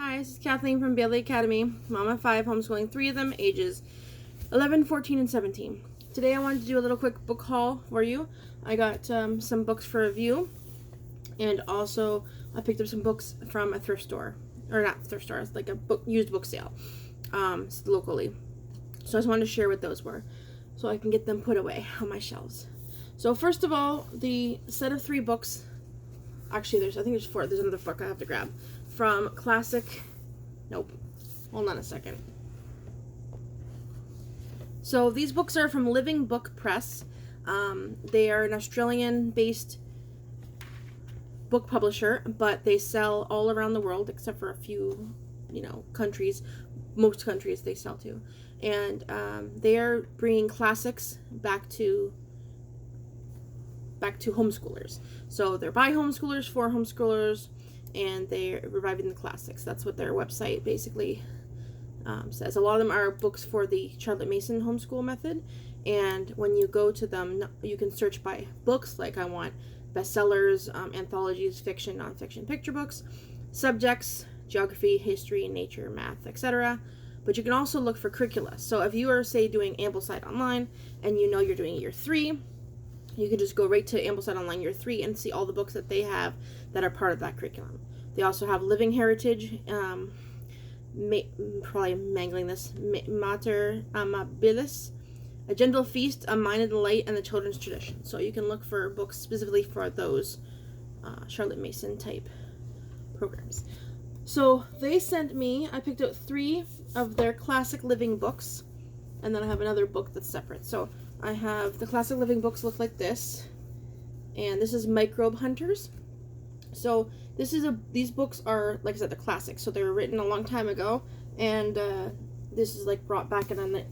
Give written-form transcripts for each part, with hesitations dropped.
Hi, this is Kathleen from Bailey Academy. Mom of 5, homeschooling 3 of them, ages 11, 14, and 17. Today I wanted to do a little quick book haul for you. I got some books for review, and also I picked up some books from a thrift store. Or not thrift store, it's like a used book sale locally. So I just wanted to share what those were so I can get them put away on my shelves. So first of all, the set of 3 books, actually I think there's 4, there's another book I have to grab, from hold on a second. So these books are from Living Book Press. They are an Australian-based book publisher, but they sell all around the world except for a few, countries. Most countries they sell to. And they are bringing classics back to homeschoolers. So they're by homeschoolers, for homeschoolers, and they're reviving the classics. That's what their website basically says. A lot of them are books for the Charlotte Mason homeschool method, and when you go to them, you can search by books, like I want bestsellers, anthologies, fiction, nonfiction, picture books, subjects, geography, history, nature, math, etc. But you can also look for curricula. So if you are, say, doing Ambleside Online, and you're doing year 3, you can just go right to Ambleside Online year 3 and see all the books that they have that are part of that curriculum. They also have Living Heritage, probably mangling this, Mater Amabilis, A Gentle Feast, A Mind in the Light, and the Children's Tradition. So you can look for books specifically for those Charlotte Mason type programs. So they sent me, I picked out 3 of their classic living books, and then I have another book that's separate. So I have the classic living books look like this, and this is Microbe Hunters. So these books are, like I said, the classics. So they were written a long time ago, and this is like brought back in a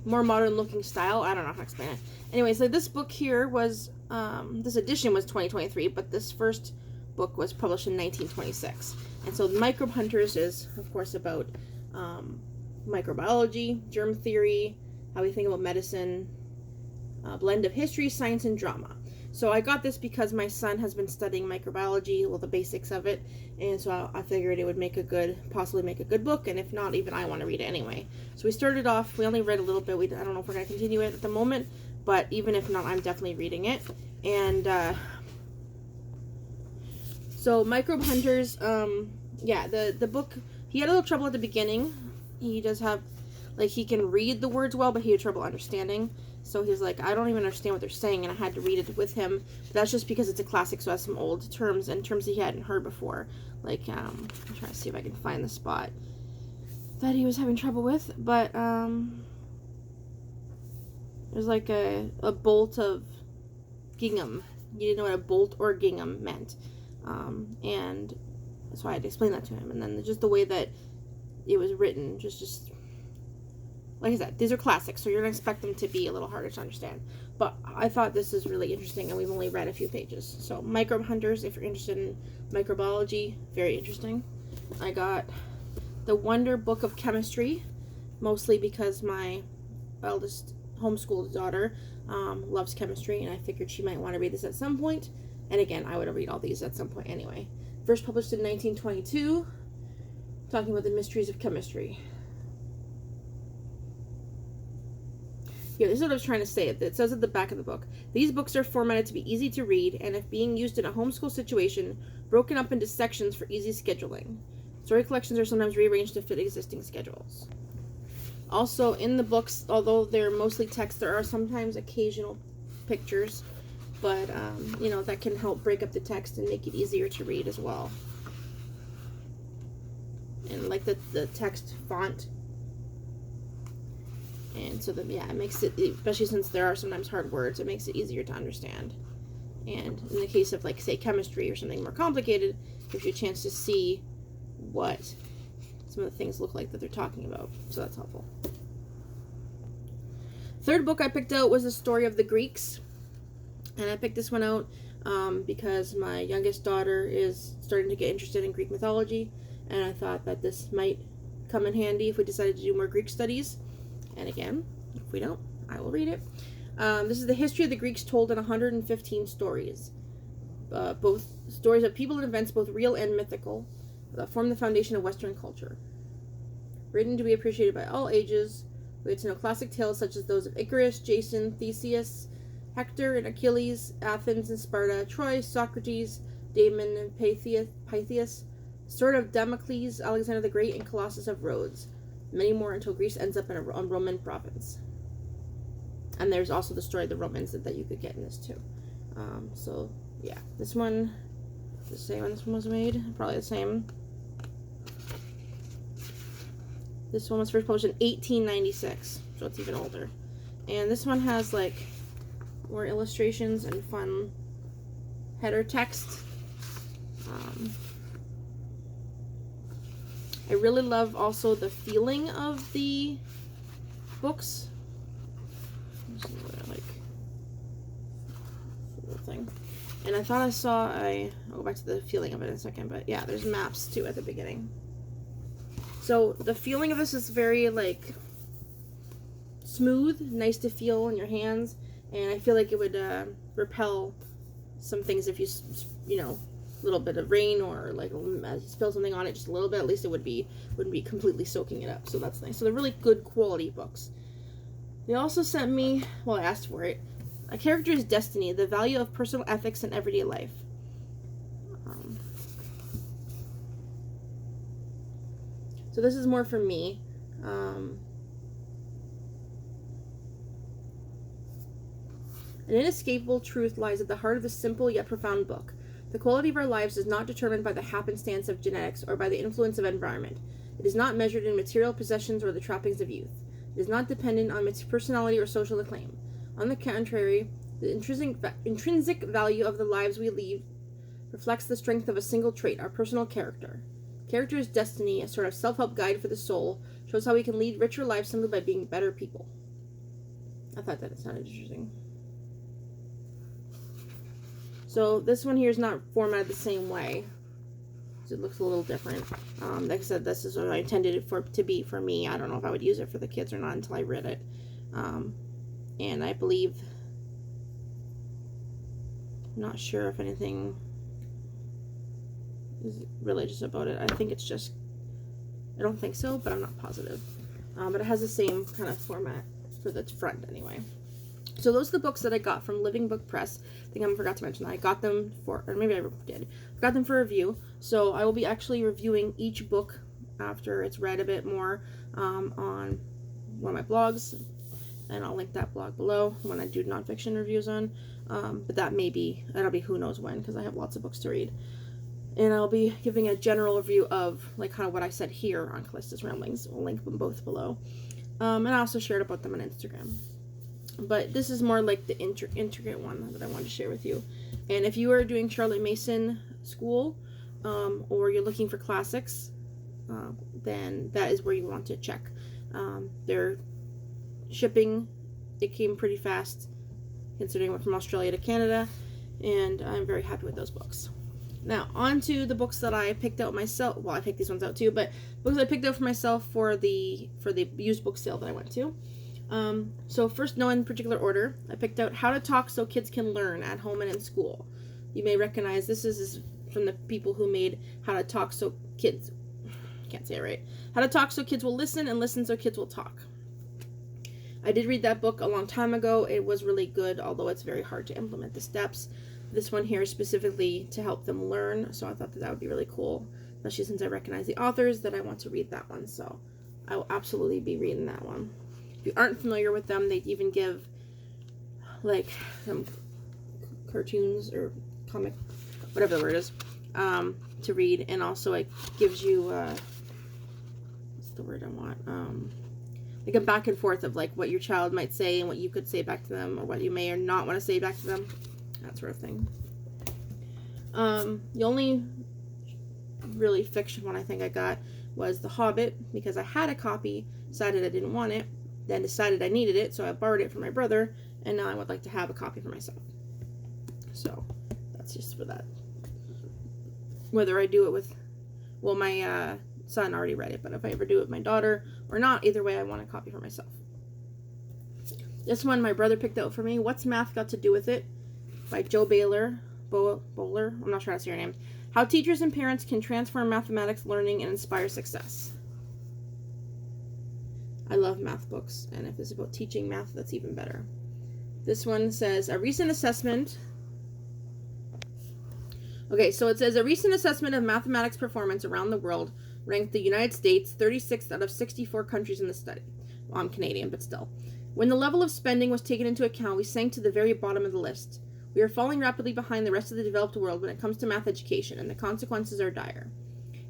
more modern looking style. I don't know how to explain it. Anyway, so this book here was, this edition was 2023, but this first book was published in 1926. And so Microbe Hunters is, of course, about microbiology, germ theory, how we think about medicine, a blend of history, science, and drama. So I got this because my son has been studying microbiology, well, the basics of it, and so I figured it would possibly make a good book, and if not, even I want to read it anyway. So we started off, we only read a little bit, I don't know if we're going to continue it at the moment, but even if not, I'm definitely reading it. And so Microbe Hunters, the book, he had a little trouble at the beginning. He does have, he can read the words well, but he had trouble understanding. So he's like, I don't even understand what they're saying, and I had to read it with him. But that's just because it's a classic, so it has some old terms and terms he hadn't heard before. I'm trying to see if I can find the spot that he was having trouble with. But there's like a bolt of gingham. You didn't know what a bolt or gingham meant, and so I had to explain that to him. And then just the way that it was written, just like I said, these are classics, so you're going to expect them to be a little harder to understand. But I thought this is really interesting, and we've only read a few pages. So Microbe Hunters, if you're interested in microbiology, very interesting. I got the Wonder Book of Chemistry, mostly because my eldest homeschooled daughter loves chemistry, and I figured she might want to read this at some point. And again, I would read all these at some point anyway. First published in 1922, talking about the mysteries of chemistry. Yeah, this is what I was trying to say. It says at the back of the book, these books are formatted to be easy to read, and if being used in a homeschool situation, broken up into sections for easy scheduling. Story collections are sometimes rearranged to fit existing schedules. Also, in the books, although they're mostly text, there are sometimes occasional pictures, but, that can help break up the text and make it easier to read as well. And like the text font. And so it makes it, especially since there are sometimes hard words, it makes it easier to understand. And in the case of, say, chemistry or something more complicated, it gives you a chance to see what some of the things look like that they're talking about. So that's helpful. Third book I picked out was The Story of the Greeks. And I picked this one out because my youngest daughter is starting to get interested in Greek mythology. And I thought that this might come in handy if we decided to do more Greek studies. And again, if we don't, I will read it. This is the history of the Greeks told in 115 stories. both stories of people and events, both real and mythical, that form the foundation of Western culture. Written to be appreciated by all ages, we get to know classic tales such as those of Icarus, Jason, Theseus, Hector and Achilles, Athens and Sparta, Troy, Socrates, Damon and Pythias, Sword of Damocles, Alexander the Great, and Colossus of Rhodes. Many more until Greece ends up in a Roman province. And there's also the story of the Romans that you could get in this too. So yeah, this one, the same when this one was made, probably the same. This one was first published in 1896, so it's even older. And this one has like more illustrations and fun header text. I really love also the feeling of the books. Like the thing. And I thought I saw I'll go back to the feeling of it in a second, but yeah, there's maps too at the beginning. So the feeling of this is very like smooth, nice to feel in your hands, and I feel like it would repel some things if you know, a little bit of rain or like spill something on it just a little bit. At least it wouldn't be completely soaking it up. So that's nice. So they're really good quality books. They also sent me, well, I asked for it, A Character's Destiny: The Value of Personal Ethics in Everyday Life. So this is more for me. An inescapable truth lies at the heart of this simple yet profound book. The quality of our lives is not determined by the happenstance of genetics or by the influence of environment. It is not measured in material possessions or the trappings of youth. It is not dependent on personality or social acclaim. On the contrary, the intrinsic value of the lives we lead reflects the strength of a single trait, our personal character. Character's Destiny, a sort of self-help guide for the soul, shows how we can lead richer lives simply by being better people. I thought that sounded interesting. So this one here is not formatted the same way. So it looks a little different. Like I said, this is what I intended it to be for me. I don't know if I would use it for the kids or not until I read it. And I believe, I'm not sure if anything is religious about it. I think it's just, I don't think so, but I'm not positive. But it has the same kind of format for the front anyway. So those are the books that I got from Living Book Press. I think I forgot to mention that. I got them for, or maybe I did. I got them for review. So I will be actually reviewing each book after it's read a bit more on one of my blogs. And I'll link that blog below when I do nonfiction reviews on. But that'll be who knows when, because I have lots of books to read. And I'll be giving a general review of like kind of what I said here on Callista's Ramblings. I'll link them both below. And I also shared about them on Instagram. But this is more like the intricate one that I wanted to share with you. And if you are doing Charlotte Mason School, or you're looking for classics, then that is where you want to check. Their shipping, it came pretty fast, considering we're from Australia to Canada, and I'm very happy with those books. Now, on to the books that I picked out myself. Well, I picked these ones out too, but books I picked out for myself for the used book sale that I went to. So first, no in particular order, I picked out How to Talk So Kids Can Learn at Home and in School. You may recognize this is from the people who made How to Talk So Kids, can't say it right, How to Talk So Kids Will Listen and Listen So Kids Will Talk. I did read that book a long time ago. It was really good, although it's very hard to implement the steps. This one here is specifically to help them learn, so I thought that would be really cool, especially since I recognize the authors, that I want to read that one, so I will absolutely be reading that one. If you aren't familiar with them, they even give like some cartoons or comic, whatever the word is, to read, and also it gives you what's the word I want, like a back and forth of like what your child might say and what you could say back to them, or what you may or not want to say back to them, that sort of thing. The only really fiction one I think I got was The Hobbit, because I had a copy, decided I didn't want it, then decided I needed it, so I borrowed it from my brother, and now I would like to have a copy for myself. So that's just for that. Whether I do it with, well, my son already read it, but if I ever do it with my daughter or not, either way I want a copy for myself. This one my brother picked out for me, What's Math Got to Do with It, by Joe Baylor. Bowler, I'm not sure how to say her name. How teachers and parents can transform mathematics learning and inspire success. I love math books, and if it's about teaching math, that's even better. This one says, a recent assessment. Okay, so it says, a recent assessment of mathematics performance around the world ranked the United States 36th out of 64 countries in the study. Well, I'm Canadian, but still. When the level of spending was taken into account, we sank to the very bottom of the list. We are falling rapidly behind the rest of the developed world when it comes to math education, and the consequences are dire.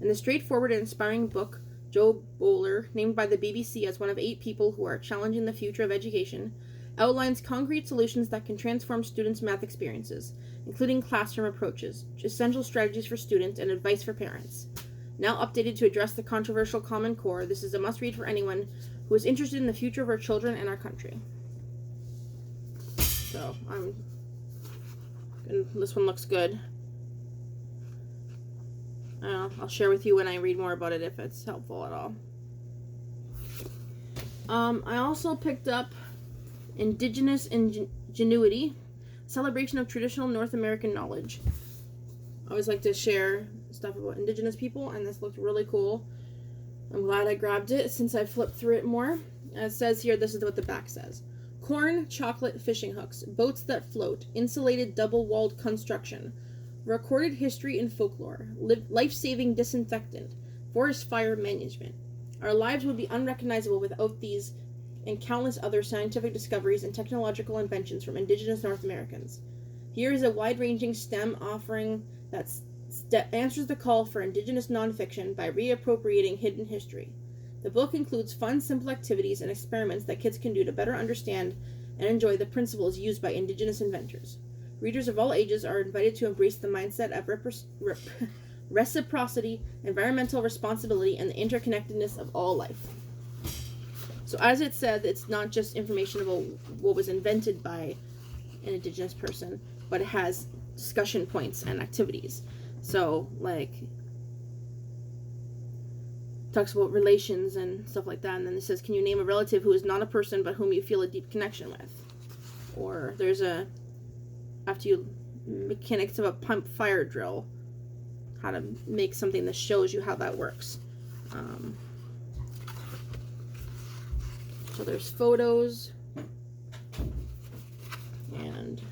In the straightforward and inspiring book, Joe Bowler, named by the BBC as one of 8 people who are challenging the future of education, outlines concrete solutions that can transform students' math experiences, including classroom approaches, essential strategies for students, and advice for parents. Now updated to address the controversial Common Core, this is a must-read for anyone who is interested in the future of our children and our country. So, this one looks good. I'll share with you when I read more about it if it's helpful at all. I also picked up Indigenous Ingenuity, Celebration of Traditional North American Knowledge. I always like to share stuff about Indigenous people, and this looked really cool. I'm glad I grabbed it since I flipped through it more. It says here, this is what the back says. Corn, chocolate, fishing hooks, boats that float, insulated double-walled construction, recorded history and folklore, life-saving disinfectant, forest fire management. Our lives would be unrecognizable without these and countless other scientific discoveries and technological inventions from Indigenous North Americans. Here is a wide-ranging STEM offering that answers the call for Indigenous nonfiction by reappropriating hidden history. The book includes fun, simple activities and experiments that kids can do to better understand and enjoy the principles used by Indigenous inventors. Readers of all ages are invited to embrace the mindset of reciprocity, environmental responsibility, and the interconnectedness of all life. So as it said, it's not just information about what was invented by an Indigenous person, but it has discussion points and activities. So, like, talks about relations and stuff like that, and then it says, can you name a relative who is not a person but whom you feel a deep connection with? Or there's mechanics of a pump fire drill, how to make something that shows you how that works. So there's photos and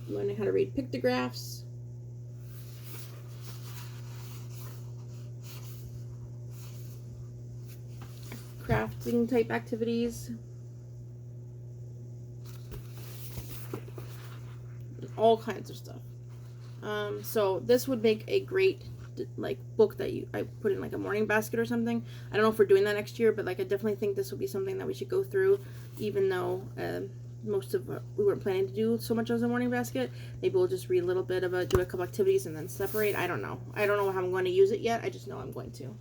learning how to read pictographs. Crafting type activities. All kinds of stuff. So this would make a great book that I put in like a morning basket or something. I don't know if we're doing that next year, but I definitely think this would be something that we should go through, even though we weren't planning to do so much as a morning basket. Maybe we'll just read a little bit do a couple activities and then separate. I don't know how I'm going to use it yet. I just know I'm going to.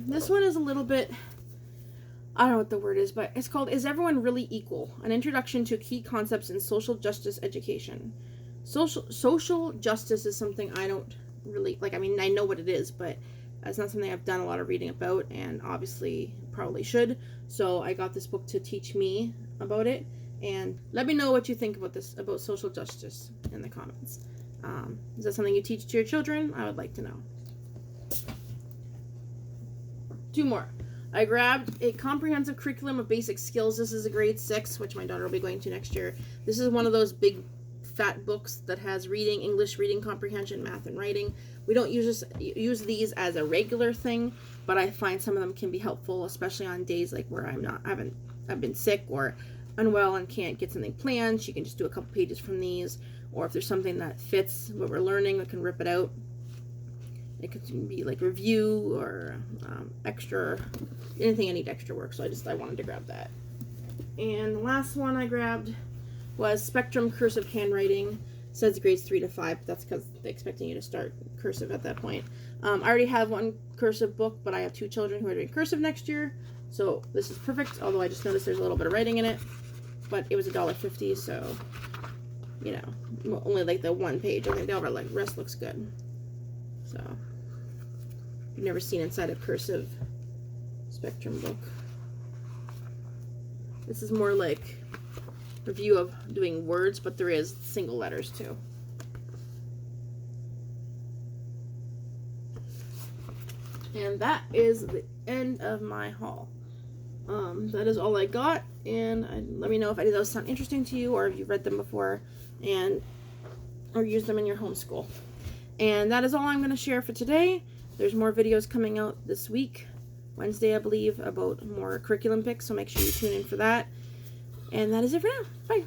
This one is a little bit, I don't know what the word is, but it's called Is Everyone Really Equal? An Introduction to Key Concepts in Social Justice Education. Social justice is something I don't really, I know what it is, but it's not something I've done a lot of reading about, and obviously probably should. So I got this book to teach me about it, and let me know what you think about social justice in the comments. Is that something you teach to your children? I would like to know. 2 more. I grabbed a comprehensive curriculum of basic skills. This is a grade 6, which my daughter will be going to next year. This is one of those big fat books that has reading, English reading comprehension, math, and writing. We don't use these as a regular thing, but I find some of them can be helpful, especially on days where I've been sick or unwell and can't get something planned. She can just do a couple pages from these, or if there's something that fits what we're learning, we can rip it out. It could be review or anything I need extra work. So I wanted to grab that. And the last one I grabbed was Spectrum Cursive Handwriting. It says grades 3 to 5. But that's because they're expecting you to start cursive at that point. I already have one cursive book, but I have 2 children who are doing cursive next year. So this is perfect. Although I just noticed there's a little bit of writing in it. But it was $1.50, so only the 1 page. I think the rest looks good. So I've never seen inside a cursive Spectrum book. This is more like review of doing words, but there is single letters too. And that is the end of my haul. That is all I got, and let me know if any of those sound interesting to you, or if you've read them before, or use them in your homeschool. And that is all I'm going to share for today. There's more videos coming out this week, Wednesday I believe, about more curriculum picks, so make sure you tune in for that. And that is it for now. Bye.